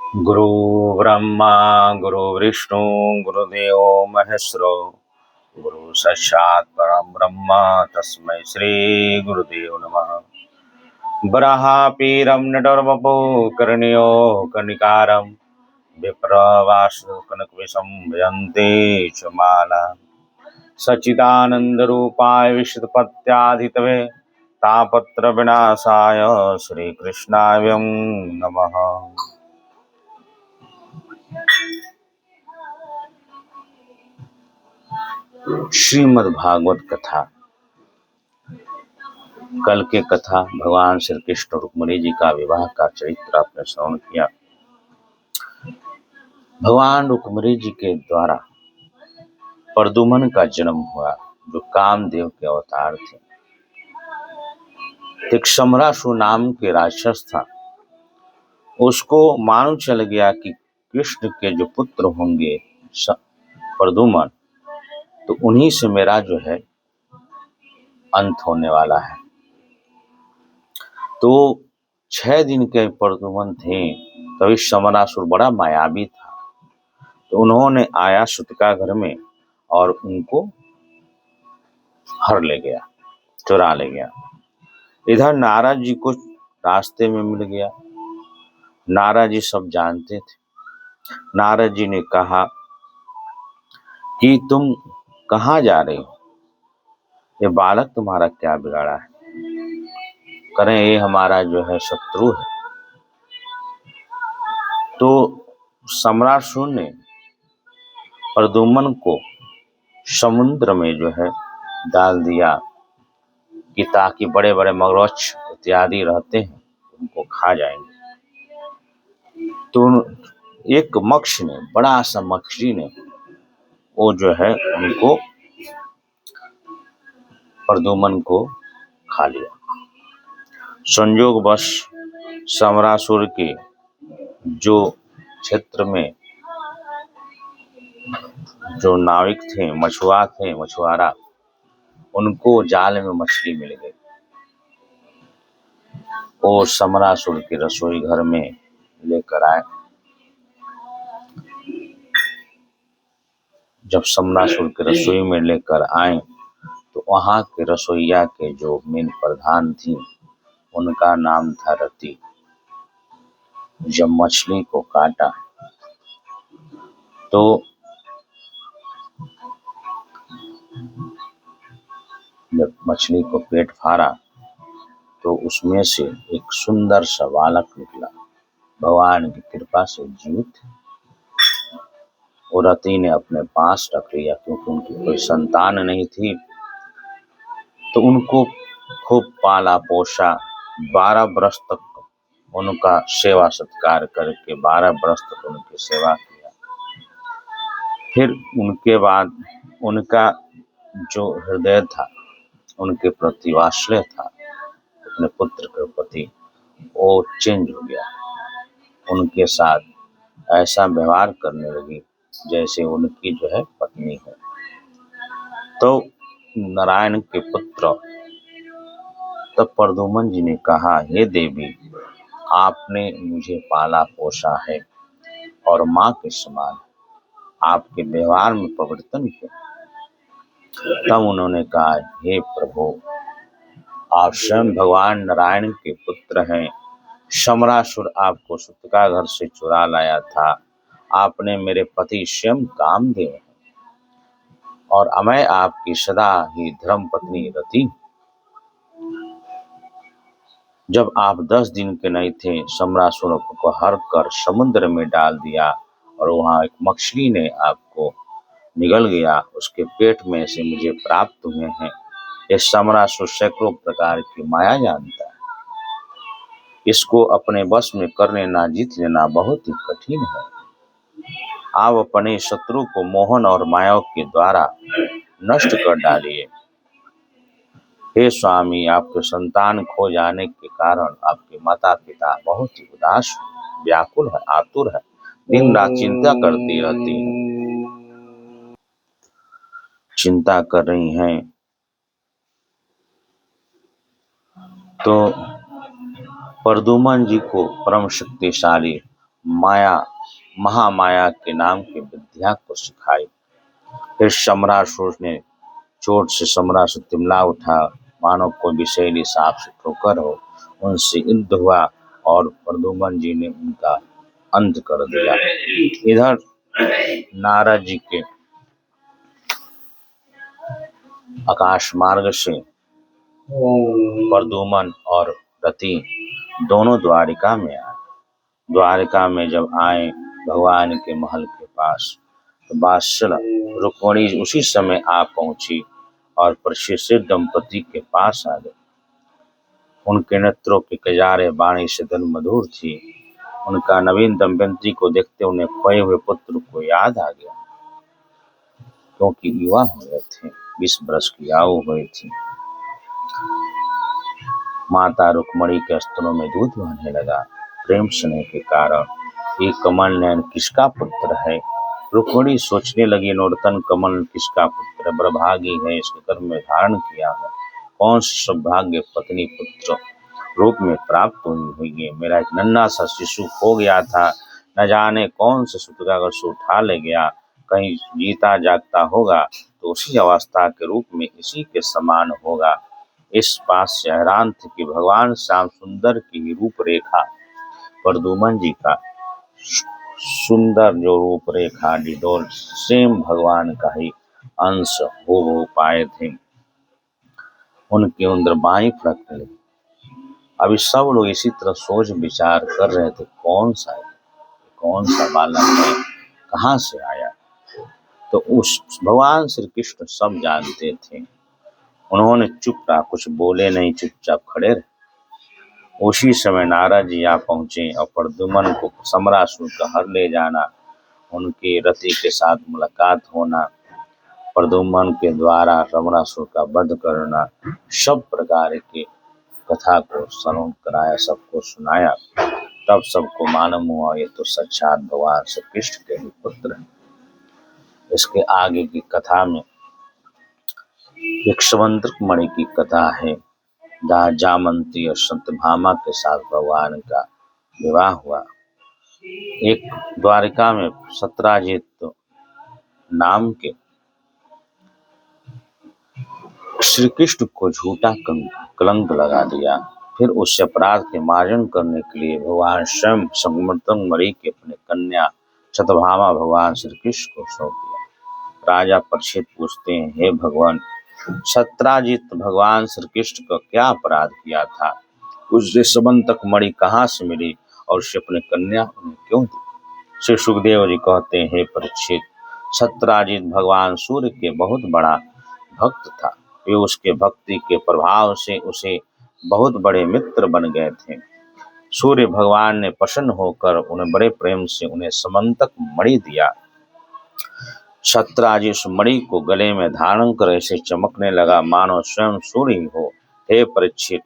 गुरु ब्रह्मा गुरु विष्णु गुरुदेव महेश्वरो गुरु साक्षात् परम ब्रह्म तस्मै श्री गुरुदेव नमः। वराहपीरं नटवरवपु कर्णयो कर्णिकारं विप्रवासु कनकविशं भजन्ते च माला। सच्चिदानन्दरूपाय विशुद्धपत्याधितवे तापत्र विनाशाय श्रीकृष्णाय नमः। श्रीमद् भागवत कथा। कल के कथा भगवान श्री कृष्ण और रुक्मिणी जी का विवाह का चरित्र आपने श्रवण किया। भगवान रुक्मिणी जी के द्वारा प्रद्युम्न का जन्म हुआ, जो कामदेव के अवतार थे। एक समरासुर नाम के राक्षस था। उसको मालूम चल गया कि कृष्ण के जो पुत्र होंगे प्रद्युम्न, तो उन्हीं से मेरा जो है अंत होने वाला है। तो 6 दिन के प्रद्युम्न थे। तभी समरासुर बड़ा मायावी था, तो उन्होंने आया सूतिका घर में और उनको हर ले गया, चुरा ले गया। इधर नारद जी को रास्ते में मिल गया। नारद जी सब जानते थे। नारद जी ने कहा कि तुम कहाँ जा रहे हो, ये बालक तुम्हारा क्या बिगाड़ा है? करें ये हमारा जो है शत्रु है। तो सम्रासुर ने प्रद्युम्न को समुद्र में जो है डाल दिया कि ताकि बड़े बड़े मगरमच्छ इत्यादि रहते हैं उनको खा जाएंगे। तो एक मक्ष ने, बड़ा सा मछली ने, वो जो है उनको, प्रद्युम्न को खा लिया। संयोगवश समरासुर के जो क्षेत्र में जो नाविक थे, मछुआरा, उनको जाल में मछली मिल गई। वो समरासुर के रसोई घर में लेकर आए। जब समरासुर के रसोई में लेकर आए तो वहां के रसोइया के जो मेन प्रधान थी, उनका नाम था रति। जब मछली को काटा तो जब मछली को पेट फाड़ा तो उसमें से एक सुंदर सा बालक निकला। भगवान की कृपा से जीवित। वो रति ने अपने पास रख लिया, क्योंकि उनकी कोई संतान नहीं थी। तो उनको खूब पाला पोसा। 12 वर्ष तक उनका सेवा सत्कार करके 12 वर्ष तक उनकी सेवा किया। फिर उनके बाद उनका जो हृदय था, उनके प्रति वात्सल्य था, अपने पुत्र के प्रति, वो चेंज हो गया। उनके साथ ऐसा व्यवहार करने लगी जैसे उनकी जो है पत्नी हो। तो नारायण के पुत्र तब प्रद्युम्न जी ने कहा, हे देवी, आपने मुझे पाला पोसा है और माँ के समान, आपके व्यवहार में परिवर्तन किया। तब उन्होंने कहा, हे प्रभु, आप स्वयं भगवान नारायण के पुत्र हैं। समरासुर आपको सूतिका घर से चुरा लाया था। आपने मेरे पति स्वयं कामदेव हैं और मैं आपकी सदा ही धर्म पत्नी रति। जब आप 10 दिन के नहीं थे, समरासुर को हर कर समुद्र में डाल दिया और वहां एक मछली ने आपको निगल गया। उसके पेट में से मुझे प्राप्त हुए हैं। ये समरासुर सैकड़ों प्रकार की माया जानता है। इसको अपने वश में कर लेना, जीत लेना बहुत ही कठिन है। आप अपने शत्रु को मोहन और माया के द्वारा नष्ट कर डालिए। हे स्वामी, आपके संतान खो जाने के कारण आपके माता पिता बहुत ही उदास, व्याकुल है, आतुर है, दिन रात चिंता करती रहती हैं, चिंता कर रही हैं। तो प्रद्युम्न जी को परम शक्तिशाली माया महामाया के नाम की विद्या को सिखाई। फिर सम्रासुर ने चोट से सम्रासुर तिमला उठा, मानो कोई विषैली सांप से ठोकर हो। उनसे युद्ध हुआ और प्रद्युम्न जी ने उनका अंत कर दिया। इधर नारद जी के आकाश मार्ग से प्रद्युम्न और रति दोनों द्वारिका में आए। द्वारिका में जब आए भगवान के महल के पास, तो बादशाह रुक्मिणी उसी समय आ पहुंची और प्रशिक्षित दंपति के पास आ गए। उनके नेत्रों की कजारे वाणी से दिन मधुर थी। उनका नवीन दंपति को देखते उन्हें खोए हुए पुत्र को याद आ गया, क्योंकि युवा हो गए थे, 20 वर्ष की आयु हुई थी। माता रुक्मिणी के स्तनों में दूध बहने लगा। प्रेम स्नेह के कारण ये कमल नयन किसका पुत्र है? रुक्मिणी सोचने लगी, नूतन कमल किसका पुत्र बड़भागी है, इसके गर्भ में धारण किया है। कौन सी सौभाग्य पत्नी पुत्र रूप में प्राप्त हुई है। मेरा एक नन्हा सा शिशु खो गया था, न जाने कौन से सुतगागर से उठा ले गया। कहीं जीता जागता होगा तो उसी अवस्था के रूप में इसी के समान होगा। इस बात से हैरान थे कि भगवान श्याम सुंदर की रूपरेखा प्रद्युम्न जी का सुंदर जो रूपरेखा डिडोल सेम भगवान का ही अंश हो पाए थे। उनके अंदर बाई फड़कने लगी। अभी सब लोग इसी तरह सोच विचार कर रहे थे, कौन सा बालक है, कहाँ से आया। तो उस भगवान श्री कृष्ण सब जानते थे। उन्होंने चुप रहा, कुछ बोले नहीं, चुपचाप खड़े रहे। उसी समय नारद जी आ पहुंचे और प्रद्युम्न को सम्रासुर का हर ले जाना, उनकी रति के साथ मुलाकात होना, प्रद्युम्न के द्वारा सम्रासुर का वध करना, सब प्रकार के कथा को श्रवण कराया, सबको सुनाया। तब सबको मालूम हुआ ये तो साक्षात भगवान श्री कृष्ण के ही पुत्र हैं। इसके आगे की कथा में एक समुद्र मणि की कथा है, जहाँ जामंती और सत्यभामा के साथ भगवान का विवाह हुआ। एक द्वारिका में सत्राजित नाम के श्री कृष्ण को झूठा कलंक लगा दिया। फिर उससे अपराध के मार्जन करने के लिए भगवान स्वयं समुद्र मणि के अपने कन्या सत्यभामा भगवान श्री कृष्ण को सौंप दिया। राजा परीक्षित पूछते हैं, हे भगवान, सत्राजित भगवान श्री कृष्ण का क्या अपराध किया था? उससे समंतक मणि कहाँ से मिली और उसे अपनी कन्या उन्हें क्यों दी? श्री सुखदेव जी कहते हैं, हे परीक्षित, सत्राजित भगवान सूर्य के बहुत बड़ा भक्त था। वे उसके भक्ति के प्रभाव से उसे बहुत बड़े मित्र बन गए थे। सूर्य भगवान ने प्रसन्न होकर उन्हें बड़े प्रेम से उन्हें समंतक मणि दिया। सत्राजित उस मणि को गले में धारण कर ऐसे चमकने लगा मानो स्वयं सूर्य ही हो। हे परीक्षित,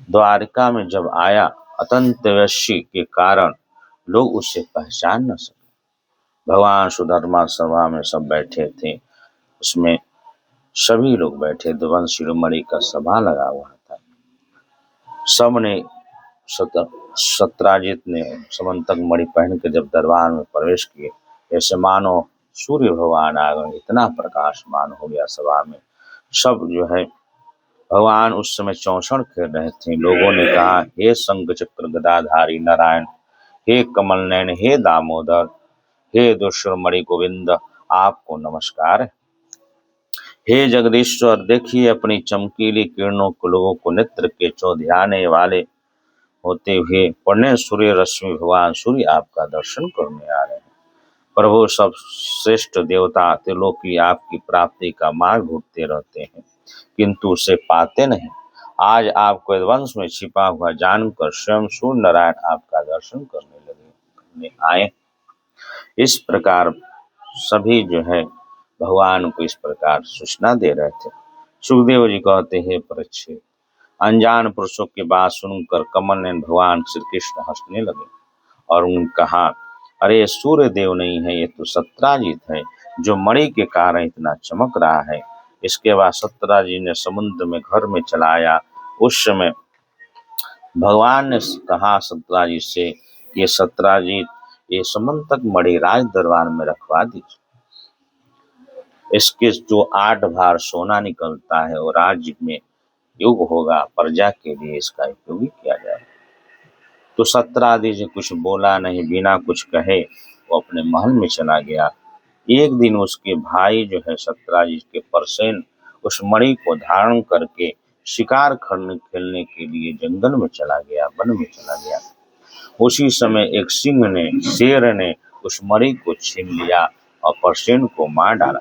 द्वारिका में जब आया, अत्यंत वैश्य के कारण लोग उसे पहचान न सके। भगवान सुधर्मा सभा में सब बैठे थे, उसमें सभी लोग बैठे, ध्रुवन शिरोमणि का सभा लगा हुआ था। सबने सत्राजित ने समंतक मणि पहन के जब दरबार में प्रवेश किए, ऐसे मानो सूर्य भगवान आ गए, इतना प्रकाशमान हो गया सभा में। सब जो है भगवान उस समय चौसड़ खेल रहे थे। लोगों ने कहा, हे शंख चक्र गदाधारी नारायण, हे कमल नयन, हे दामोदर, हे दुष्यमणि गोविंद, आपको नमस्कार। हे जगदीश्वर, देखिए अपनी चमकीली किरणों को लोगों को नेत्र के चौधियाने वाले होते हुए पढ़ने सूर्य रश्मि भगवान सूर्य आपका दर्शन करने आ रहे हैं। प्रभु, सब श्रेष्ठ देवता त्रिलोकी आपकी प्राप्ति का मार्ग ढूंढते रहते हैं, किंतु उसे पाते नहीं। आज आपको वंश में छिपा हुआ जानकर स्वयं सूर्य नारायण आपका दर्शन करने आए। इस प्रकार सभी जो है भगवान को इस प्रकार सूचना दे रहे थे। सुखदेव जी कहते हैं, परीक्षित, अनजान पुरुषों की बात सुनकर कमल नयन भगवान श्री कृष्ण हंसने लगे और उन्होंने कहा, अरे सूर्य देव नहीं है, ये तो सत्राजित है, जो मणि के कारण इतना चमक रहा है। इसके बाद सत्राजित ने समुद्र में घर में चलाया। उस समय भगवान ने कहा सत्राजित से, ये सत्राजित, ये समंतक मणि राज दरबार में रखवा दीजिए। इसके जो 8 भार सोना निकलता है वो राज्य में युग होगा, प्रजा के लिए इसका उपयोग किया जाए। तो सत्राजित जी कुछ बोला नहीं, बिना कुछ कहे वो अपने महल में चला गया। एक दिन उसके भाई जो है सत्राजित के परसेन उस मणि को धारण करके शिकार खेलने के लिए जंगल में चला गया, वन में चला गया। उसी समय एक सिंह ने, शेर ने उस मणि को छीन लिया और परसेन को मार डाला।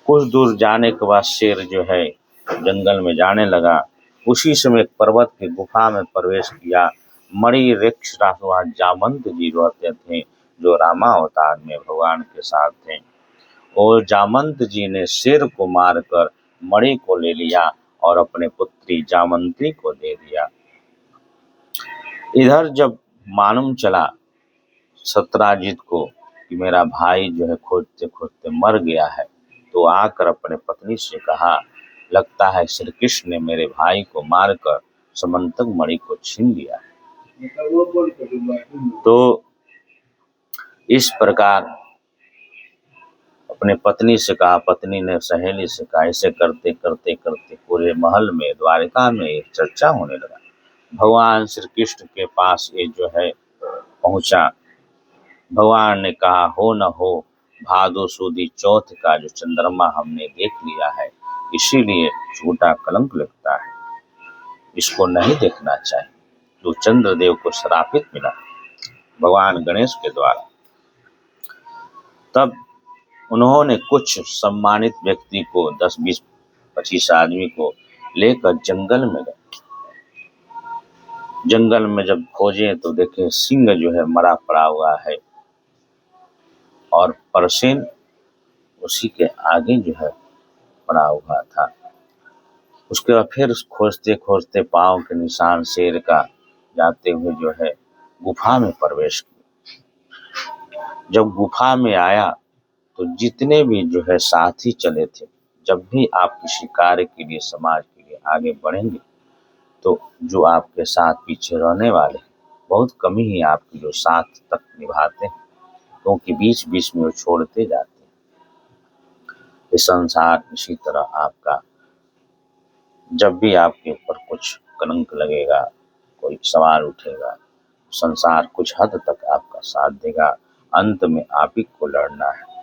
कुछ दूर जाने के बाद शेर जो है जंगल में जाने लगा। उसी समय एक पर्वत की गुफा में प्रवेश किया। मणि वृक्ष राजकुमार जामंत जी रहते थे, जो रामावतार में भगवान के साथ थे। और जामंत जी ने शेर को मारकर मणि को ले लिया और अपने पुत्री जामंती को दे दिया। इधर जब मालूम चला सत्राजित को कि मेरा भाई जो है खोजते खोजते मर गया है, तो आकर अपने पत्नी से कहा, लगता है श्री कृष्ण ने मेरे भाई को मारकर समंतक मणि को छीन लिया। तो इस प्रकार अपने पत्नी से कहा, पत्नी ने सहेली से कहा। ऐसे करते करते करते पूरे महल में, द्वारिका में एक चर्चा होने लगा। भगवान श्री कृष्ण के पास ये जो है पहुंचा। भगवान ने कहा, हो न हो, भादो सुदी चौथ का जो चंद्रमा हमने देख लिया है, इसीलिए झूठा कलंक लगता है, इसको नहीं देखना चाहिए। जो चंद्रदेव को श्रापित मिला भगवान गणेश के द्वारा। तब उन्होंने कुछ सम्मानित व्यक्ति को 10, 20, 25 आदमी को लेकर जंगल में गए। जंगल में जब खोजे तो देखे सिंह जो है मरा पड़ा हुआ है और परसेन उसी के आगे जो है पड़ा हुआ था। उसके बाद फिर खोजते खोजते पांव के निशान शेर का जाते हुए जो है गुफा में प्रवेश किया। जब गुफा में आया तो जितने भी जो है साथी चले थे, जब भी आप किसी कार्य के लिए, समाज के लिए आगे बढ़ेंगे तो जो आपके साथ पीछे रहने वाले बहुत कम ही आपकी जो साथ तक निभाते हैं, क्योंकि बीच बीच में वो छोड़ते जाते हैं। ये संसार इसी तरह आपका, जब भी आपके ऊपर कुछ कलंक लगेगा, कोई सवाल उठेगा, संसार कुछ हद तक आपका साथ देगा, अंत में आप ही को लड़ना है।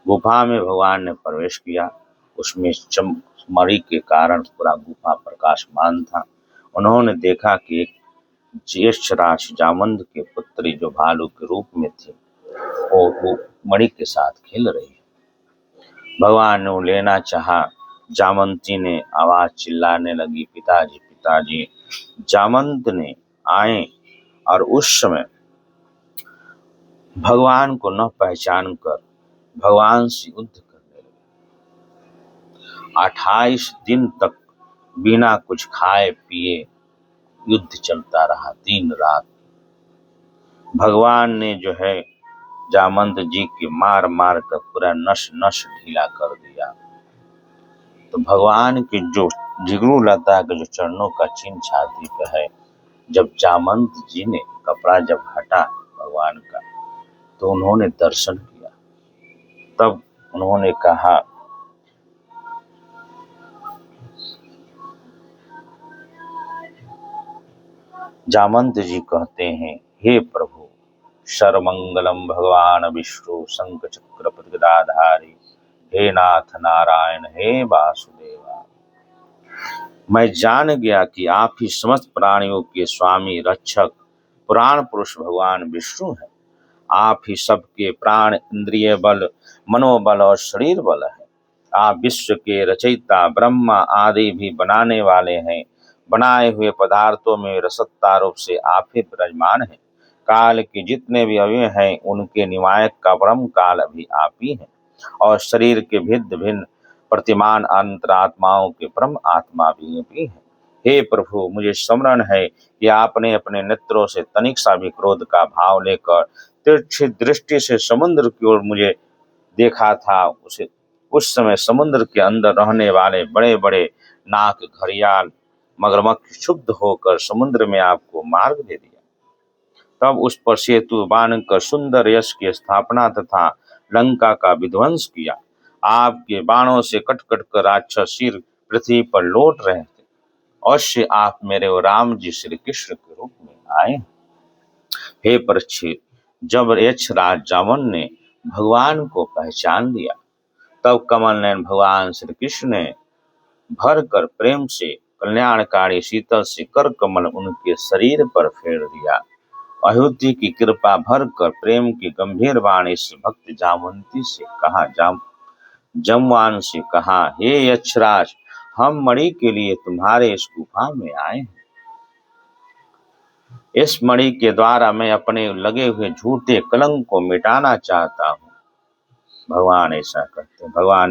गुफा में भगवान ने प्रवेश किया। उसमें मणि के कारण पूरा गुफा प्रकाशमान था। उन्होंने देखा कि एक ज्येष्ठ राज जामंत के पुत्री जो भालू के रूप में थी, वो मणि के साथ खेल रही है। भगवान ने वो लेना चाहा। जामंती ने आवाज चिल्लाने लगी, पिताजी पिताजी। जामंत ने आए और उस समय भगवान को न पहचान कर भगवान से युद्ध करने लगे। 28 दिन तक बिना कुछ खाए पिए युद्ध चलता रहा, दिन रात। भगवान ने जो है जामंत जी की मार मार कर पूरा नस नस ढीला कर दिया। तो भगवान की जो जिगरू लता के जो चरणों का चिन्ह छाती पे है, जब जामंत जी ने कपड़ा जब हटा भगवान का तो उन्होंने दर्शन किया। तब उन्होंने कहा, जामंत जी कहते हैं, हे प्रभु, सर्वमंगलम भगवान विष्णु शंख चक्र गदाधारी, हे नाथ नारायण, हे वासुदेवा। मैं जान गया कि आप ही समस्त प्राणियों के स्वामी, रक्षक, पुराण पुरुष भगवान विष्णु हैं। आप ही सबके प्राण, इंद्रिय बल, मनोबल और शरीर बल है। आप विश्व के रचयिता, ब्रह्मा आदि भी बनाने वाले हैं। बनाए हुए पदार्थों में रसत्ता रूप से आप ही विराजमान हैं। काल के जितने भी अवयव हैं उनके निवायक का ब्रह्म काल भी आप ही हैं, और शरीर के भिन्न भिन्न प्रतिमान अंतरात्माओं के ब्रह्म आत्मा भी हैं। हे प्रभु, मुझे स्मरण है कि आपने अपने नेत्रों से तनिक सा भी क्रोध का भाव लेकर तिरछी दृष्टि से समुद्र की ओर मुझे देखा था। उस समय समुद्र के अंदर रहने वाले बड़े बड़े नाग, घड़ियाल मगरमच्छ क्षुब्ध होकर समुद्र में आपको मार्ग दे दिया। तब उस पर सेतु बांधकर सुंदर यश की स्थापना तथा लंका का विध्वंस किया। आपके बाणों से कट कट कर राक्षस सिर पृथ्वी पर लौट रहे थे। अवश्य आप मेरे और राम जी श्री कृष्ण के रूप में आए। हे परीक्षित, जब यक्षराज जामन ने भगवान को पहचान लिया, तब कमल नयन भगवान श्री कृष्ण ने भर कर प्रेम से कल्याणकारी शीतल से कर कमल उनके शरीर पर फेर दिया। अयोध्या की कृपा भर कर प्रेम की गंभीर वाणी से भक्त जामवंती से कहा जमवान से कहा, हे यक्षराज, हम मणि के लिए तुम्हारे इस गुफा में आए हैं। इस मणि के द्वारा मैं अपने लगे हुए झूठे कलंक को मिटाना चाहता हूँ। भगवान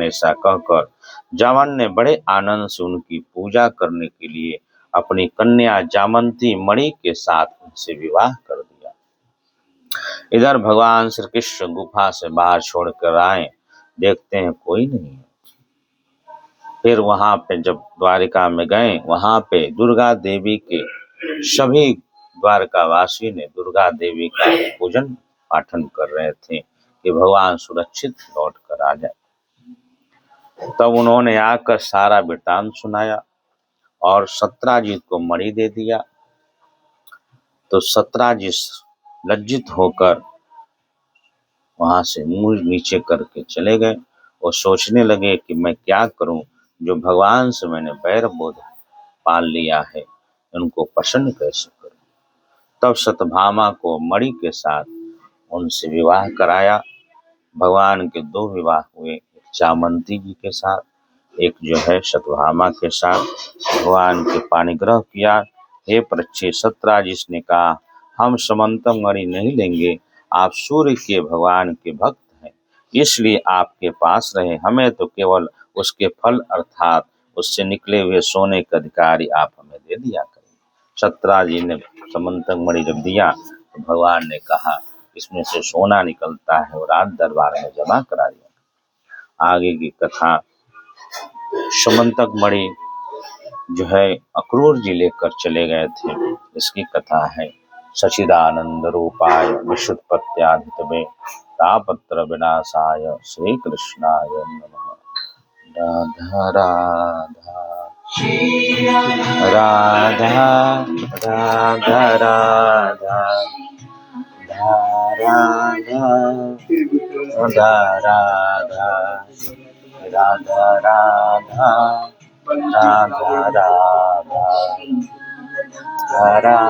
ऐसा कहकर जामन ने बड़े आनंद से उनकी पूजा करने के लिए अपनी कन्या जामंती मणि के साथ उनसे विवाह कर दिया। इधर भगवान श्री कृष्ण गुफा से बाहर छोड़कर आए, देखते हैं कोई नहीं है। फिर वहां पे जब द्वारिका में गए, वहां पे दुर्गा देवी के सभी द्वारकावासी ने दुर्गा देवी का पूजन पाठन कर रहे थे कि भगवान सुरक्षित लौट कर आ जाए। तब उन्होंने आकर सारा वृतांत सुनाया और सत्राजित को मणि दे दिया। तो सत्राजित लज्जित होकर वहां से मुंह नीचे करके चले गए और सोचने लगे कि मैं क्या करूं, जो भगवान से मैंने बैर बोध पाल लिया है, उनको प्रसन्न कैसे करूं। तब सत्यभामा को मणि के साथ उनसे विवाह कराया। भगवान के दो विवाह हुए, एक चामंती जी के साथ, एक जो है सत्यभामा के साथ। भगवान के पाणिग्रह किया। हे परीक्षित, सत्राजित ने कहा, हम समंतक मणि नहीं लेंगे, आप सूर्य के भगवान के भक्त हैं, इसलिए आपके पास रहे, हमें तो केवल उसके फल अर्थात उससे निकले हुए सोने का अधिकारी आप हमें दे दिया करें। सत्राजी ने समंतक मणि जब दिया तो भगवान ने कहा, इसमें से सोना निकलता है और राज दरबार में जमा करा दिया। आगे की कथा, समंतक मणि जो है अक्रूर जी लेकर चले गए थे, इसकी कथा है। सचिदानंद रूपाय विशुद्धपत्याधितवे तापत्र विनाशाय श्री कृष्णाय नमः। राधा राधा राधा राधा राधा राधा राधा राधा राधा राधा राधा राधा।